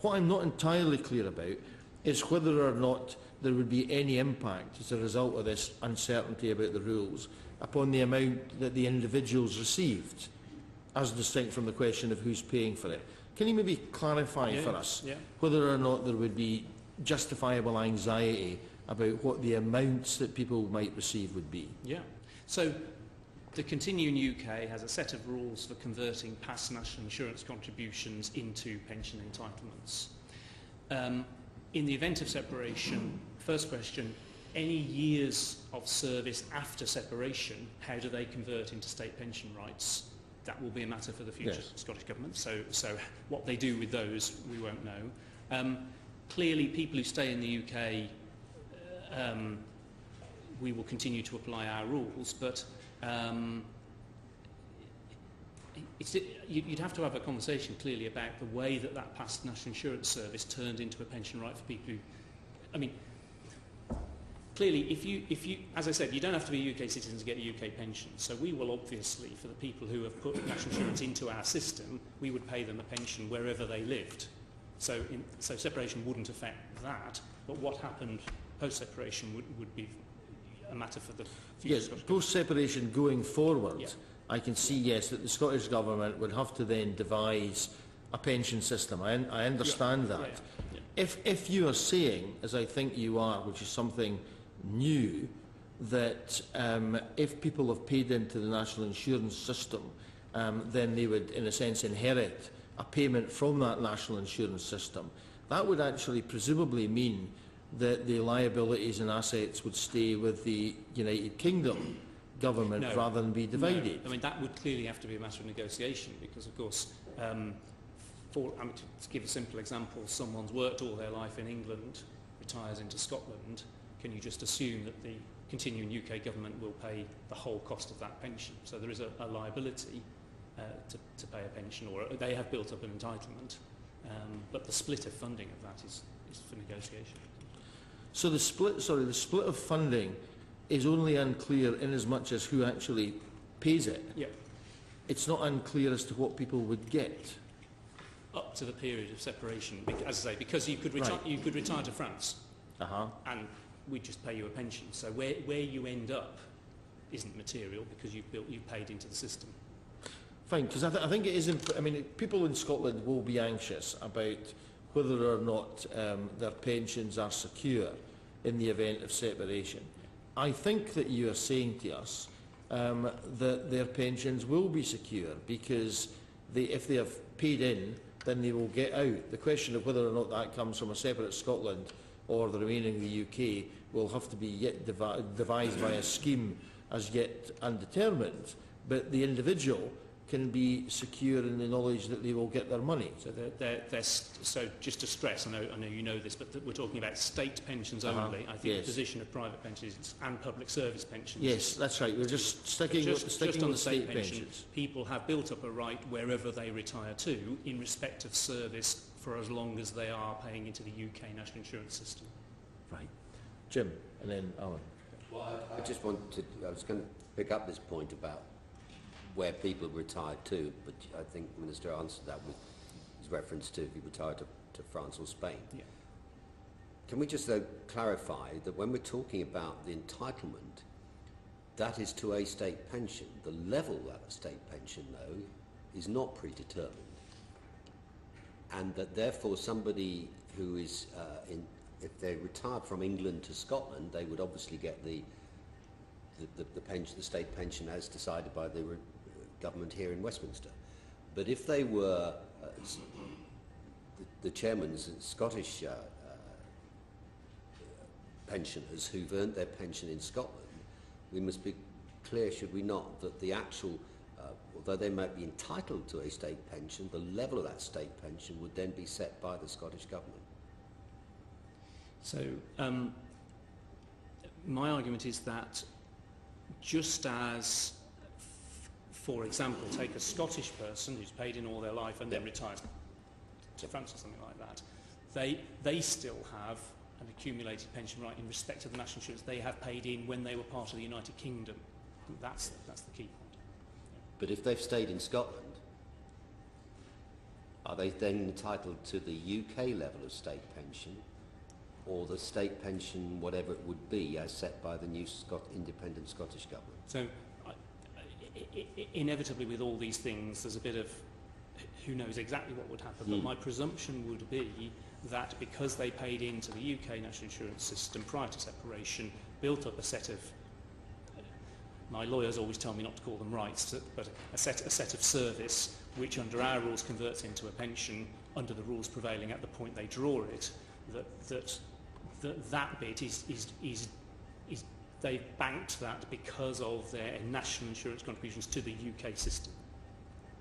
What I'm not entirely clear about is whether or not there would be any impact as a result of this uncertainty about the rules upon the amount that the individuals received, as distinct from the question of who's paying for it. Can you maybe clarify for us whether or not there would be justifiable anxiety about what the amounts that people might receive would be? Yeah. So the Continuing UK has a set of rules for converting past national insurance contributions into pension entitlements. In the event of separation, first question, any years of service after separation, how do they convert into state pension rights? That will be a matter for the future Scottish Government. So what they do with those, we won't know. Clearly, people who stay in the UK, we will continue to apply our rules, but you'd have to have a conversation clearly about the way that that past national insurance service turned into a pension right for people who, I mean, clearly if you, as I said, you don't have to be a UK citizen to get a UK pension, so we will obviously, for the people who have put national insurance into our system, we would pay them a pension wherever they lived. So separation wouldn't affect that, but what happened post-separation would be a matter for the future. Yes, post-separation going forward, I can see, yes, that the Scottish Government would have to then devise a pension system. I understand that. If you are saying, as I think you are, which is something new, that if people have paid into the national insurance system, then they would, in a sense, inherit a payment from that national insurance system, that would actually presumably mean that the liabilities and assets would stay with the United Kingdom government rather than be divided. No. I mean, that would clearly have to be a matter of negotiation because, of course, to give a simple example, someone's worked all their life in England, retires into Scotland, can you just assume that the Continuing UK Government will pay the whole cost of that pension? So there is a liability to pay a pension, or they have built up an entitlement, but the split of funding of that is for negotiation. So the split of funding is only unclear in as much as who actually pays it. Yeah. It's not unclear as to what people would get. Up to the period of separation, as I say, because you could retire to France, and we just pay you a pension. So where you end up isn't material because you've paid into the system. Fine, because I think it is. I mean, people in Scotland will be anxious about whether or not their pensions are secure in the event of separation. I think that you are saying to us that their pensions will be secure because if they have paid in, then they will get out. The question of whether or not that comes from a separate Scotland or the remaining of the UK will have to be yet devised by a scheme as yet undetermined, but the individual can be secure in the knowledge that they will get their money. So so just to stress, I know you know this, but we're talking about state pensions only. I think the position of private pensions and public service pensions. Yes, that's right. We're just sticking with the state pensions. People have built up a right wherever they retire to in respect of service for as long as they are paying into the UK national insurance system. Right. Jim, and then Alan. Well, I just wanted I was going to pick up this point about where people retired to, but I think the Minister answered that with his reference to if you retired to France or Spain. Yeah. Can we just though clarify that when we're talking about the entitlement, that is to a state pension. The level of that state pension, though, is not predetermined, and that therefore somebody who is if they retired from England to Scotland, they would obviously get the pension, the state pension, as decided by the government here in Westminster. But if they were the chairman's Scottish pensioners who've earned their pension in Scotland, we must be clear, should we not, that the actual, although they might be entitled to a state pension, the level of that state pension would then be set by the Scottish Government. So my argument is that just as, for example, take a Scottish person who's paid in all their life and then retires to France or something like that, they still have an accumulated pension right in respect of the national insurance they have paid in when they were part of the United Kingdom. That's the key point. But if they've stayed in Scotland, are they then entitled to the UK level of state pension, or the state pension, whatever it would be, as set by the new independent Scottish government? So, inevitably with all these things, there's a bit of who knows exactly what would happen, but my presumption would be that because they paid into the UK national insurance system prior to separation, built up a set of, my lawyers always tell me not to call them rights, but a set of service which under our rules converts into a pension under the rules prevailing at the point they draw it, that bit is they've banked that because of their national insurance contributions to the UK system.